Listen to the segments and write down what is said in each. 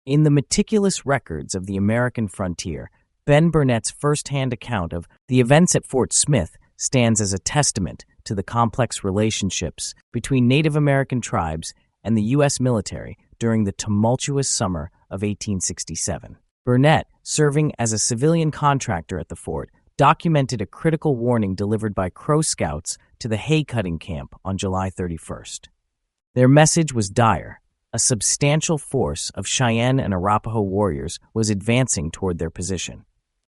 In the meticulous records of the American frontier, Ben Burnett's first-hand account of the events at Fort Smith stands as a testament to the complex relationships between Native American tribes and the U.S. military during the tumultuous summer of 1867. Burnett, serving as a civilian contractor at the fort, documented a critical warning delivered by Crow Scouts to the hay-cutting camp on July 31st. Their message was dire. A substantial force of Cheyenne and Arapaho warriors was advancing toward their position.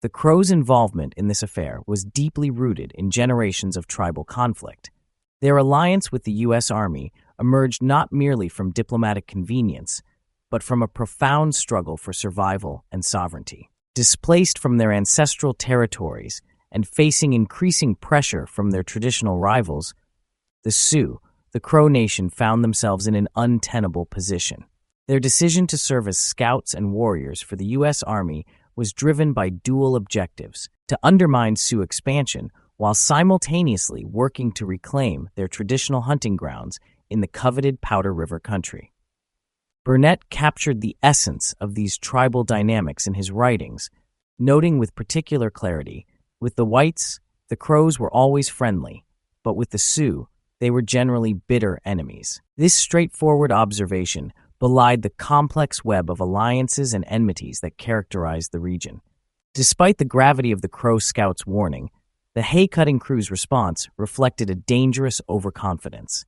The Crows' involvement in this affair was deeply rooted in generations of tribal conflict. Their alliance with the U.S. Army emerged not merely from diplomatic convenience, but from a profound struggle for survival and sovereignty. Displaced from their ancestral territories and facing increasing pressure from their traditional rivals, the Sioux, the Crow Nation, found themselves in an untenable position. Their decision to serve as scouts and warriors for the U.S. Army was driven by dual objectives: to undermine Sioux expansion while simultaneously working to reclaim their traditional hunting grounds in the coveted Powder River country. Burnett captured the essence of these tribal dynamics in his writings, noting with particular clarity, with the whites, the Crows were always friendly, but with the Sioux, they were generally bitter enemies. This straightforward observation belied the complex web of alliances and enmities that characterized the region. Despite the gravity of the Crow Scouts' warning, the hay-cutting crew's response reflected a dangerous overconfidence.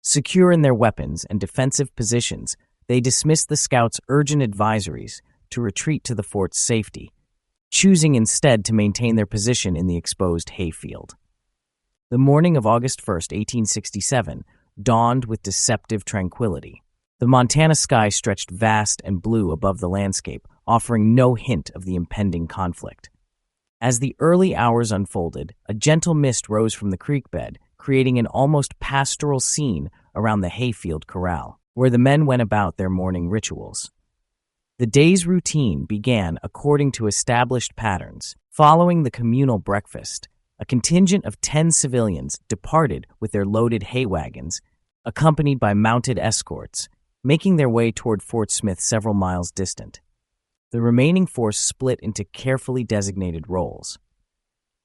Secure in their weapons and defensive positions, they dismissed the Scouts' urgent advisories to retreat to the fort's safety, choosing instead to maintain their position in the exposed hayfield. The morning of August 1st, 1867, dawned with deceptive tranquility. The Montana sky stretched vast and blue above the landscape, offering no hint of the impending conflict. As the early hours unfolded, a gentle mist rose from the creek bed, creating an almost pastoral scene around the hayfield corral, where the men went about their morning rituals. The day's routine began according to established patterns. Following the communal breakfast, a contingent of 10 civilians departed with their loaded hay wagons, accompanied by mounted escorts, making their way toward Fort Smith several miles distant. The remaining force split into carefully designated roles.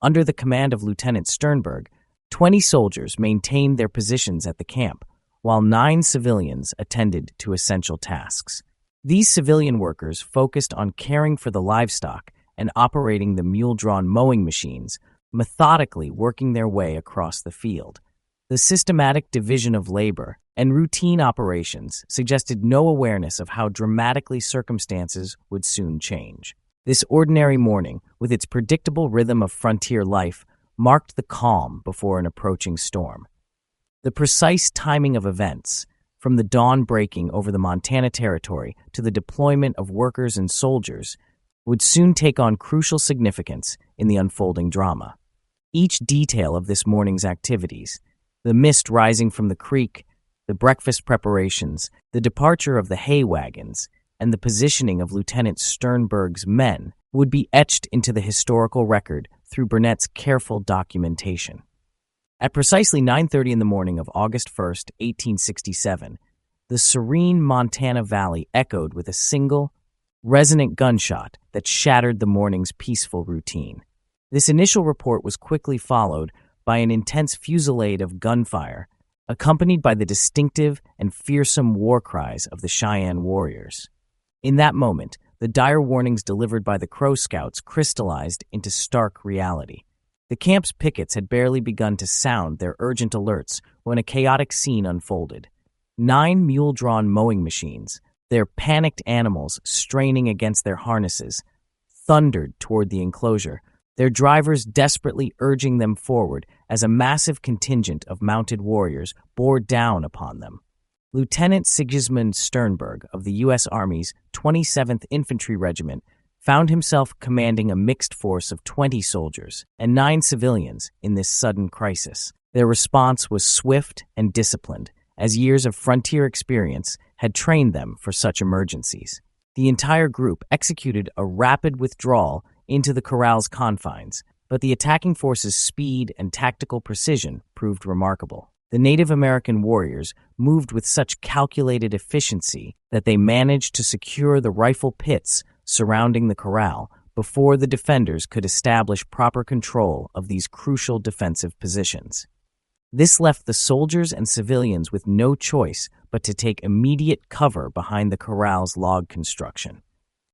Under the command of Lieutenant Sternberg, 20 soldiers maintained their positions at the camp, while 9 civilians attended to essential tasks. These civilian workers focused on caring for the livestock and operating the mule-drawn mowing machines, methodically working their way across the field. The systematic division of labor and routine operations suggested no awareness of how dramatically circumstances would soon change. This ordinary morning, with its predictable rhythm of frontier life, marked the calm before an approaching storm. The precise timing of events, from the dawn breaking over the Montana Territory to the deployment of workers and soldiers, would soon take on crucial significance in the unfolding drama. Each detail of this morning's activities, the mist rising from the creek, the breakfast preparations, the departure of the hay wagons, and the positioning of Lieutenant Sternberg's men, would be etched into the historical record through Burnett's careful documentation. At precisely 9:30 in the morning of August 1st, 1867, the serene Montana Valley echoed with a single, resonant gunshot that shattered the morning's peaceful routine. This initial report was quickly followed by an intense fusillade of gunfire, accompanied by the distinctive and fearsome war cries of the Cheyenne warriors. In that moment, the dire warnings delivered by the Crow Scouts crystallized into stark reality. The camp's pickets had barely begun to sound their urgent alerts when a chaotic scene unfolded. 9 mule-drawn mowing machines, their panicked animals straining against their harnesses, thundered toward the enclosure, their drivers desperately urging them forward as a massive contingent of mounted warriors bore down upon them. Lieutenant Sigismund Sternberg of the U.S. Army's 27th Infantry Regiment found himself commanding a mixed force of 20 soldiers and 9 civilians in this sudden crisis. Their response was swift and disciplined, as years of frontier experience had trained them for such emergencies. The entire group executed a rapid withdrawal into the corral's confines, but the attacking force's speed and tactical precision proved remarkable. The Native American warriors moved with such calculated efficiency that they managed to secure the rifle pits surrounding the corral before the defenders could establish proper control of these crucial defensive positions. This left the soldiers and civilians with no choice but to take immediate cover behind the corral's log construction.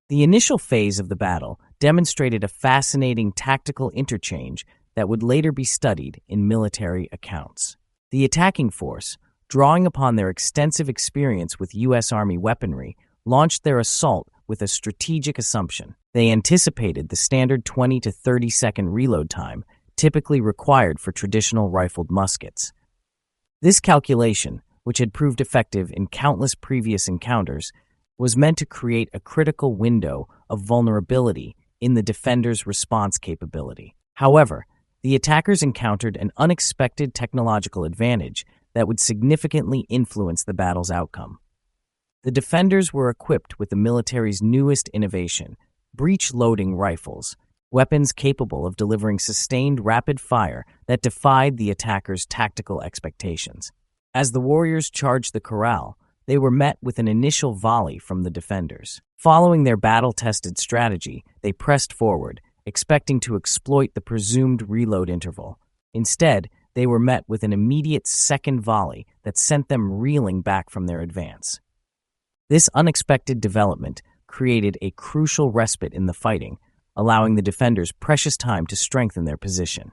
The initial phase of the battle demonstrated a fascinating tactical interchange that would later be studied in military accounts. The attacking force, drawing upon their extensive experience with U.S. Army weaponry, launched their assault with a strategic assumption. They anticipated the standard 20 to 30-second reload time typically required for traditional rifled muskets. This calculation, which had proved effective in countless previous encounters, was meant to create a critical window of vulnerability in the defenders' response capability. However, the attackers encountered an unexpected technological advantage that would significantly influence the battle's outcome. The defenders were equipped with the military's newest innovation, breech-loading rifles, weapons capable of delivering sustained rapid fire that defied the attackers' tactical expectations. As the warriors charged the corral, they were met with an initial volley from the defenders. Following their battle-tested strategy, they pressed forward, expecting to exploit the presumed reload interval. Instead, they were met with an immediate second volley that sent them reeling back from their advance. This unexpected development created a crucial respite in the fighting, allowing the defenders precious time to strengthen their position.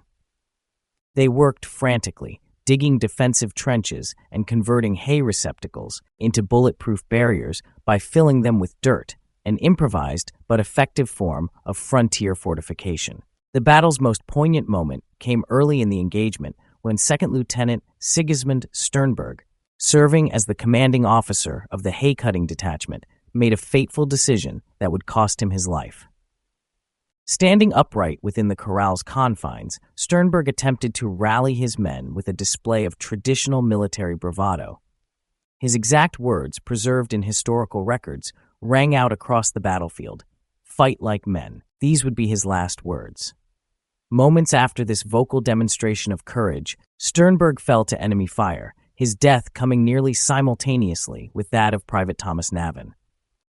They worked frantically, digging defensive trenches and converting hay receptacles into bulletproof barriers by filling them with dirt, an improvised but effective form of frontier fortification. The battle's most poignant moment came early in the engagement when Second Lieutenant Sternberg, serving as the commanding officer of the hay-cutting detachment, made a fateful decision that would cost him his life. Standing upright within the corral's confines, Sternberg attempted to rally his men with a display of traditional military bravado. His exact words, preserved in historical records, rang out across the battlefield. "Fight like men." These would be his last words. Moments after this vocal demonstration of courage, Sternberg fell to enemy fire, his death coming nearly simultaneously with that of Private Thomas Navin.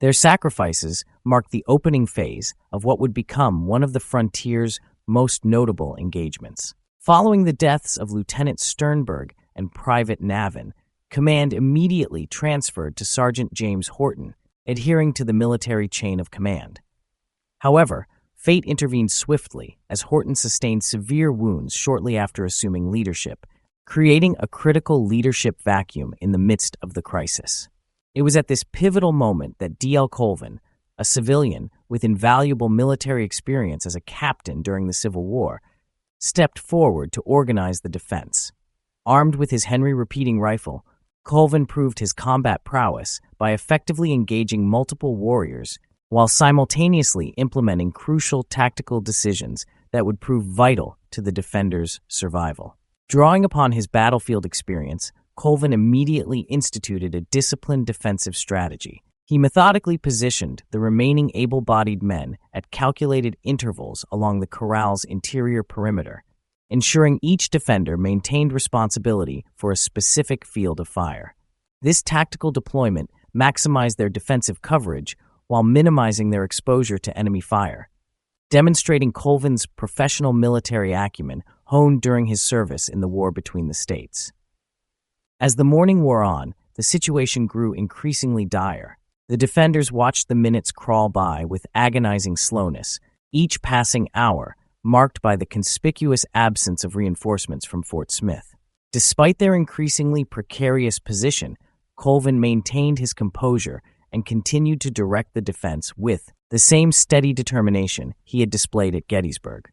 Their sacrifices marked the opening phase of what would become one of the frontier's most notable engagements. Following the deaths of Lieutenant Sternberg and Private Navin, command immediately transferred to Sergeant James Horton, adhering to the military chain of command. However, fate intervened swiftly as Horton sustained severe wounds shortly after assuming leadership, creating a critical leadership vacuum in the midst of the crisis. It was at this pivotal moment that D.L. Colvin, a civilian with invaluable military experience as a captain during the Civil War, stepped forward to organize the defense. Armed with his Henry repeating rifle, Colvin proved his combat prowess by effectively engaging multiple warriors while simultaneously implementing crucial tactical decisions that would prove vital to the defenders' survival. Drawing upon his battlefield experience, Colvin immediately instituted a disciplined defensive strategy. He methodically positioned the remaining able-bodied men at calculated intervals along the corral's interior perimeter, ensuring each defender maintained responsibility for a specific field of fire. This tactical deployment maximized their defensive coverage while minimizing their exposure to enemy fire, demonstrating Colvin's professional military acumen honed during his service in the war between the states. As the morning wore on, the situation grew increasingly dire. The defenders watched the minutes crawl by with agonizing slowness, each passing hour marked by the conspicuous absence of reinforcements from Fort Smith. Despite their increasingly precarious position, Colvin maintained his composure and continued to direct the defense with the same steady determination he had displayed at Gettysburg.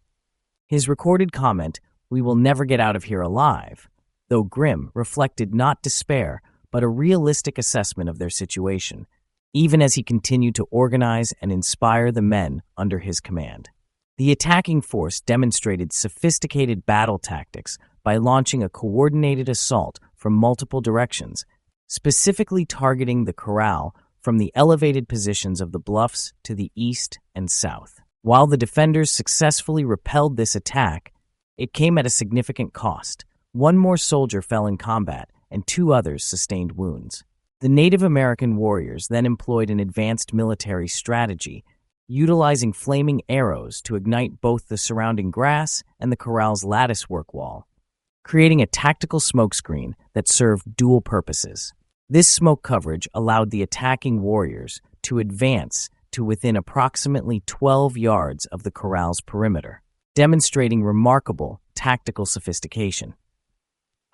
His recorded comment, "We will never get out of here alive," though grim, reflected not despair, but a realistic assessment of their situation, even as he continued to organize and inspire the men under his command. The attacking force demonstrated sophisticated battle tactics by launching a coordinated assault from multiple directions, specifically targeting the corral from the elevated positions of the bluffs to the east and south. While the defenders successfully repelled this attack, it came at a significant cost. One more soldier fell in combat, and 2 others sustained wounds. The Native American warriors then employed an advanced military strategy, utilizing flaming arrows to ignite both the surrounding grass and the corral's latticework wall, creating a tactical smokescreen that served dual purposes. This smoke coverage allowed the attacking warriors to advance to within approximately 12 yards of the corral's perimeter, demonstrating remarkable tactical sophistication.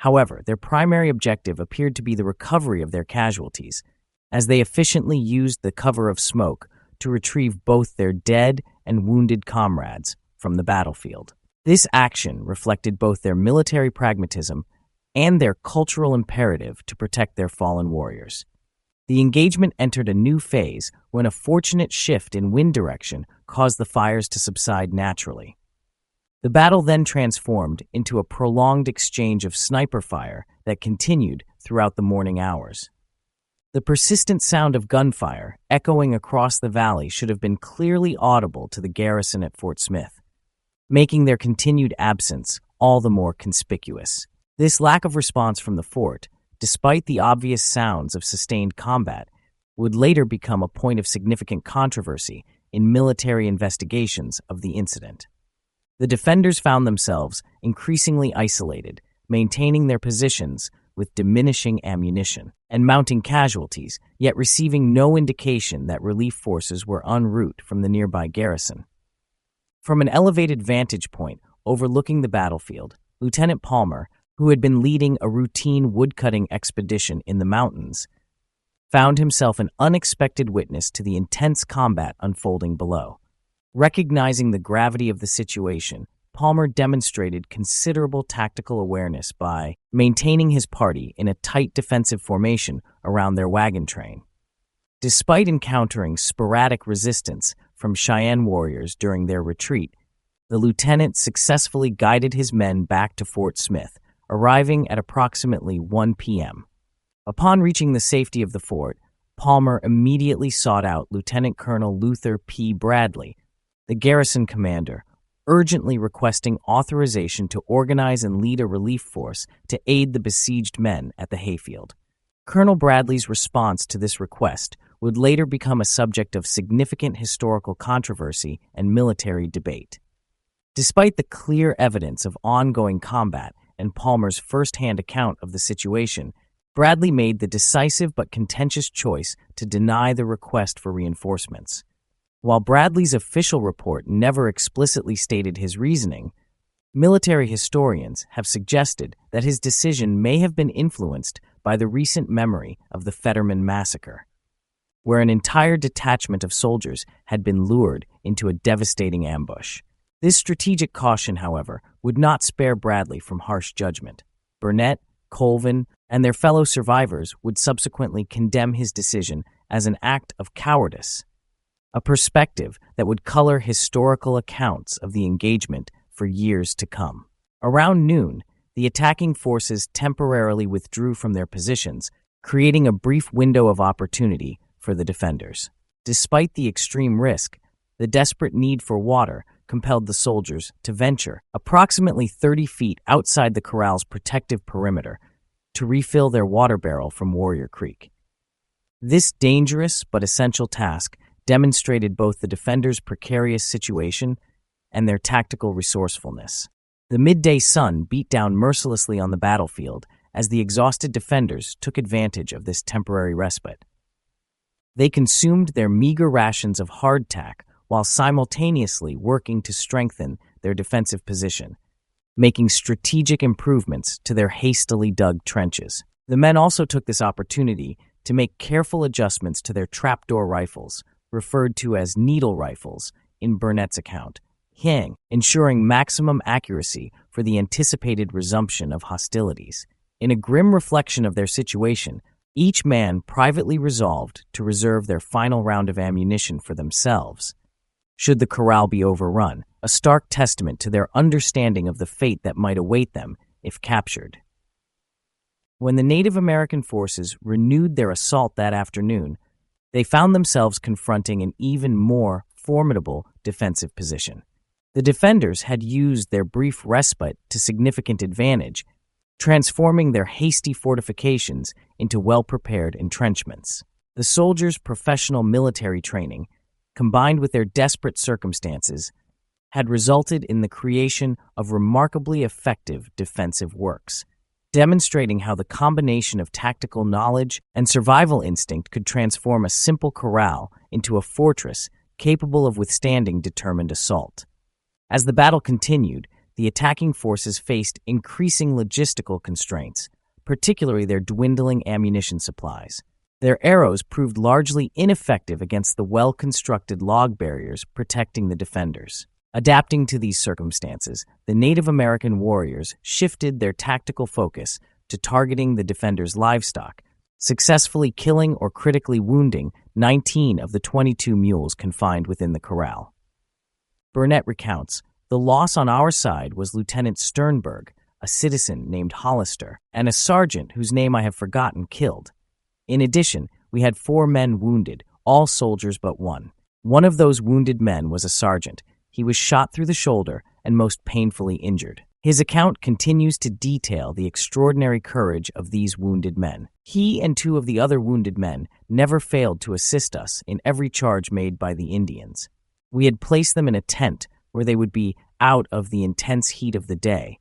However, their primary objective appeared to be the recovery of their casualties, as they efficiently used the cover of smoke to retrieve both their dead and wounded comrades from the battlefield. This action reflected both their military pragmatism and their cultural imperative to protect their fallen warriors. The engagement entered a new phase when a fortunate shift in wind direction caused the fires to subside naturally. The battle then transformed into a prolonged exchange of sniper fire that continued throughout the morning hours. The persistent sound of gunfire echoing across the valley should have been clearly audible to the garrison at Fort Smith, making their continued absence all the more conspicuous. This lack of response from the fort, despite the obvious sounds of sustained combat, would later become a point of significant controversy in military investigations of the incident. The defenders found themselves increasingly isolated, maintaining their positions with diminishing ammunition and mounting casualties, yet receiving no indication that relief forces were en route from the nearby garrison. From an elevated vantage point overlooking the battlefield, Lieutenant Palmer, who had been leading a routine woodcutting expedition in the mountains, found himself an unexpected witness to the intense combat unfolding below. Recognizing the gravity of the situation, Palmer demonstrated considerable tactical awareness by maintaining his party in a tight defensive formation around their wagon train. Despite encountering sporadic resistance from Cheyenne warriors during their retreat, the lieutenant successfully guided his men back to Fort Smith, arriving at approximately 1 p.m. Upon reaching the safety of the fort, Palmer immediately sought out Lieutenant Colonel Luther P. Bradley, the garrison commander, urgently requesting authorization to organize and lead a relief force to aid the besieged men at the hayfield. Colonel Bradley's response to this request would later become a subject of significant historical controversy and military debate. Despite the clear evidence of ongoing combat and Palmer's first-hand account of the situation, Bradley made the decisive but contentious choice to deny the request for reinforcements. While Bradley's official report never explicitly stated his reasoning, military historians have suggested that his decision may have been influenced by the recent memory of the Fetterman Massacre, where an entire detachment of soldiers had been lured into a devastating ambush. This strategic caution, however, would not spare Bradley from harsh judgment. Burnett, Colvin, and their fellow survivors would subsequently condemn his decision as an act of cowardice, a perspective that would color historical accounts of the engagement for years to come. Around noon, the attacking forces temporarily withdrew from their positions, creating a brief window of opportunity for the defenders. Despite the extreme risk, the desperate need for water compelled the soldiers to venture approximately 30 feet outside the corral's protective perimeter to refill their water barrel from Warrior Creek. This dangerous but essential task demonstrated both the defenders' precarious situation and their tactical resourcefulness. The midday sun beat down mercilessly on the battlefield as the exhausted defenders took advantage of this temporary respite. They consumed their meager rations of hardtack while simultaneously working to strengthen their defensive position, making strategic improvements to their hastily dug trenches. The men also took this opportunity to make careful adjustments to their trapdoor rifles, referred to as needle rifles in Burnett's account, ensuring maximum accuracy for the anticipated resumption of hostilities. In a grim reflection of their situation, each man privately resolved to reserve their final round of ammunition for themselves, should the corral be overrun, a stark testament to their understanding of the fate that might await them if captured. When the Native American forces renewed their assault that afternoon, they found themselves confronting an even more formidable defensive position. The defenders had used their brief respite to significant advantage, transforming their hasty fortifications into well-prepared entrenchments. The soldiers' professional military training, combined with their desperate circumstances, had resulted in the creation of remarkably effective defensive works, demonstrating how the combination of tactical knowledge and survival instinct could transform a simple corral into a fortress capable of withstanding determined assault. As the battle continued, the attacking forces faced increasing logistical constraints, particularly their dwindling ammunition supplies. Their arrows proved largely ineffective against the well-constructed log barriers protecting the defenders. Adapting to these circumstances, the Native American warriors shifted their tactical focus to targeting the defenders' livestock, successfully killing or critically wounding 19 of the 22 mules confined within the corral. Burnett recounts, "The loss on our side was Lieutenant Sternberg, a citizen named Hollister, and a sergeant whose name I have forgotten killed. In addition, we had 4 men wounded, all soldiers but one. One of those wounded men was a sergeant. He was shot through the shoulder and most painfully injured." His account continues to detail the extraordinary courage of these wounded men. He and 2 of the other wounded men never failed to assist us in every charge made by the Indians. We had placed them in a tent where they would be out of the intense heat of the day,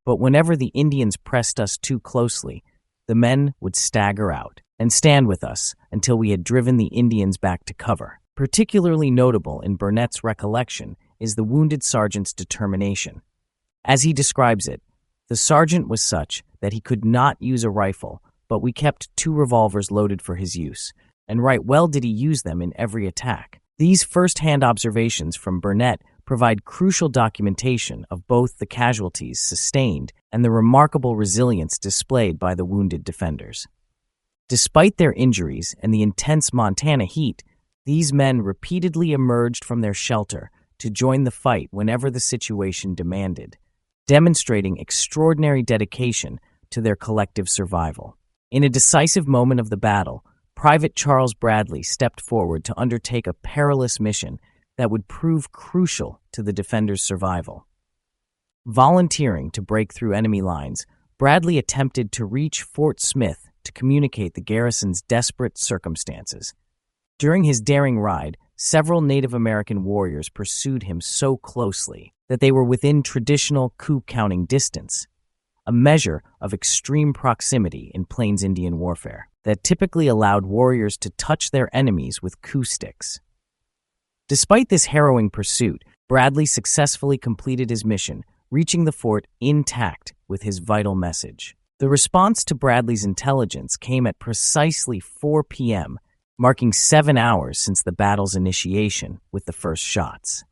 but whenever the Indians pressed us too closely, the men would stagger out and stand with us until we had driven the Indians back to cover. Particularly notable in Burnett's recollection is the wounded sergeant's determination. As he describes it, the sergeant was such that he could not use a rifle, but we kept 2 revolvers loaded for his use, and right well did he use them in every attack. These first-hand observations from Burnett provide crucial documentation of both the casualties sustained and the remarkable resilience displayed by the wounded defenders. Despite their injuries and the intense Montana heat, these men repeatedly emerged from their shelter to join the fight whenever the situation demanded, demonstrating extraordinary dedication to their collective survival. In a decisive moment of the battle, Private Charles Bradley stepped forward to undertake a perilous mission that would prove crucial to the defenders' survival. Volunteering to break through enemy lines, Bradley attempted to reach Fort Smith to communicate the garrison's desperate circumstances. During his daring ride, several Native American warriors pursued him so closely that they were within traditional coup-counting distance, a measure of extreme proximity in Plains Indian warfare that typically allowed warriors to touch their enemies with coup sticks. Despite this harrowing pursuit, Bradley successfully completed his mission, reaching the fort intact with his vital message. The response to Bradley's intelligence came at precisely 4 p.m., marking 7 hours since the battle's initiation with the first shots.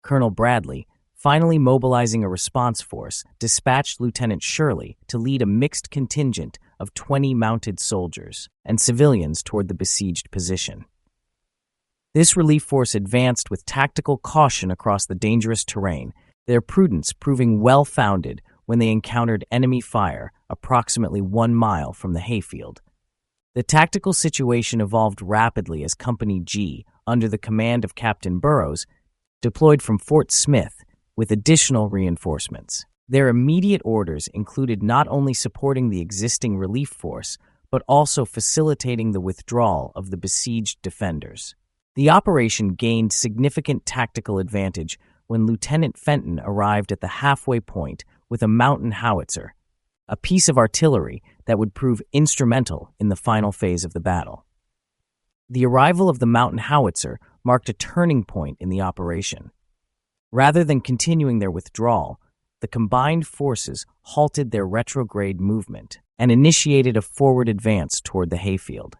Colonel Bradley, finally mobilizing a response force, dispatched Lieutenant Shirley to lead a mixed contingent of 20 mounted soldiers and civilians toward the besieged position. This relief force advanced with tactical caution across the dangerous terrain, their prudence proving well-founded when they encountered enemy fire approximately 1 mile from the hayfield. The tactical situation evolved rapidly as Company G, under the command of Captain Burrows, deployed from Fort Smith with additional reinforcements. Their immediate orders included not only supporting the existing relief force, but also facilitating the withdrawal of the besieged defenders. The operation gained significant tactical advantage when Lieutenant Fenton arrived at the halfway point with a mountain howitzer, a piece of artillery that would prove instrumental in the final phase of the battle. The arrival of the mountain howitzer marked a turning point in the operation. Rather than continuing their withdrawal, the combined forces halted their retrograde movement and initiated a forward advance toward the hayfield.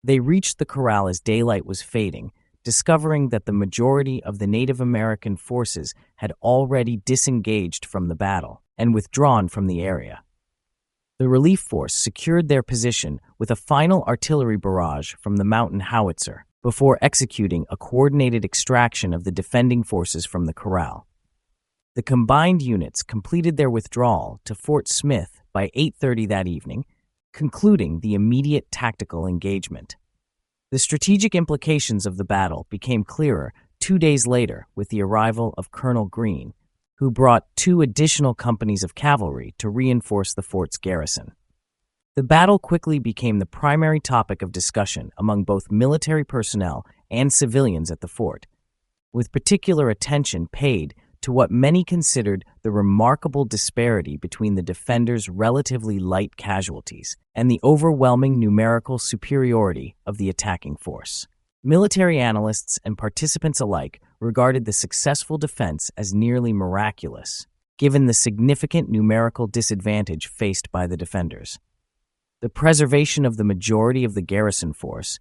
They reached the corral as daylight was fading, discovering that the majority of the Native American forces had already disengaged from the battle and withdrawn from the area. The relief force secured their position with a final artillery barrage from the mountain howitzer before executing a coordinated extraction of the defending forces from the corral. The combined units completed their withdrawal to Fort Smith by 8:30 that evening, concluding the immediate tactical engagement. The strategic implications of the battle became clearer 2 days later with the arrival of Colonel Greene, who brought 2 additional companies of cavalry to reinforce the fort's garrison. The battle quickly became the primary topic of discussion among both military personnel and civilians at the fort, with particular attention paid to what many considered the remarkable disparity between the defenders' relatively light casualties and the overwhelming numerical superiority of the attacking force. Military analysts and participants alike regarded the successful defense as nearly miraculous, given the significant numerical disadvantage faced by the defenders. The preservation of the majority of the garrison force,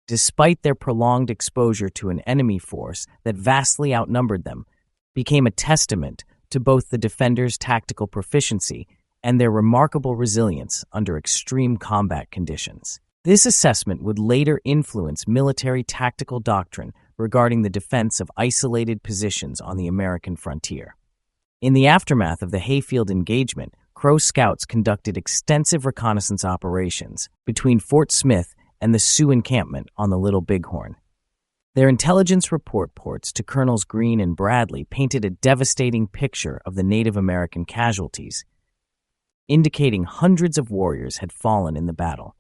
despite their prolonged exposure to an enemy force that vastly outnumbered them, became a testament to both the defenders' tactical proficiency and their remarkable resilience under extreme combat conditions. This assessment would later influence military tactical doctrine regarding the defense of isolated positions on the American frontier. In the aftermath of the Hayfield engagement, Crow scouts conducted extensive reconnaissance operations between Fort Smith and the Sioux encampment on the Little Bighorn. Their intelligence reports to Colonels Greene and Bradley painted a devastating picture of the Native American casualties, indicating hundreds of warriors had fallen in the battle.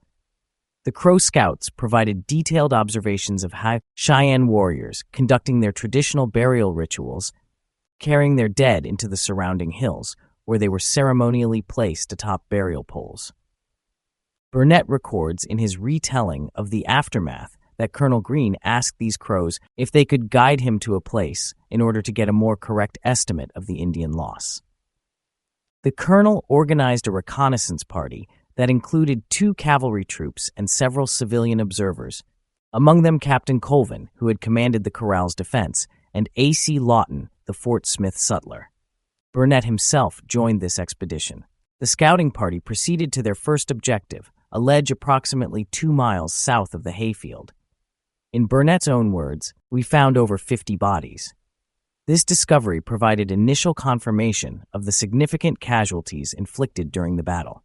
The Crow scouts provided detailed observations of Cheyenne warriors conducting their traditional burial rituals, carrying their dead into the surrounding hills, where they were ceremonially placed atop burial poles. Burnett records in his retelling of the aftermath that Colonel Greene asked these Crows if they could guide him to a place in order to get a more correct estimate of the Indian loss. The colonel organized a reconnaissance party that included 2 cavalry troops and several civilian observers, among them Captain Colvin, who had commanded the corral's defense, and A.C. Lawton, the Fort Smith sutler. Burnett himself joined this expedition. The scouting party proceeded to their first objective, a ledge approximately 2 miles south of the Hayfield. In Burnett's own words, "We found over 50 bodies." This discovery provided initial confirmation of the significant casualties inflicted during the battle.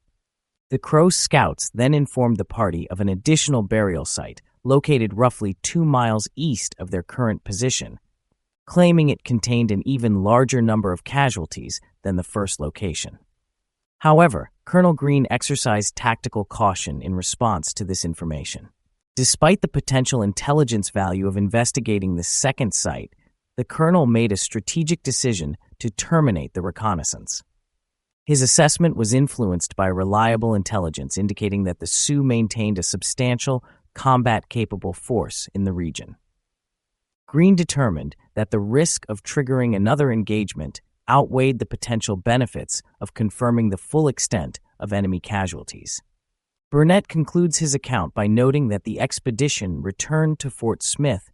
The Crow scouts then informed the party of an additional burial site located roughly 2 miles east of their current position, claiming it contained an even larger number of casualties than the first location. However, Colonel Greene exercised tactical caution in response to this information. Despite the potential intelligence value of investigating the second site, the colonel made a strategic decision to terminate the reconnaissance. His assessment was influenced by reliable intelligence indicating that the Sioux maintained a substantial, combat-capable force in the region. Greene determined that the risk of triggering another engagement outweighed the potential benefits of confirming the full extent of enemy casualties. Burnett concludes his account by noting that the expedition returned to Fort Smith,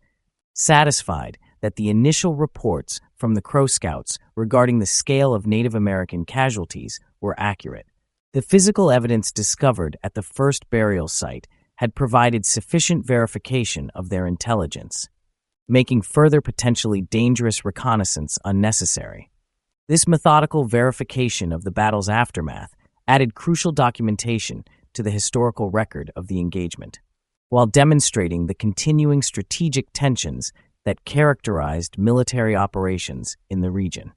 satisfied that the initial reports from the Crow Scouts regarding the scale of Native American casualties were accurate. The physical evidence discovered at the first burial site had provided sufficient verification of their intelligence, making further potentially dangerous reconnaissance unnecessary. This methodical verification of the battle's aftermath added crucial documentation to the historical record of the engagement, while demonstrating the continuing strategic tensions that characterized military operations in the region.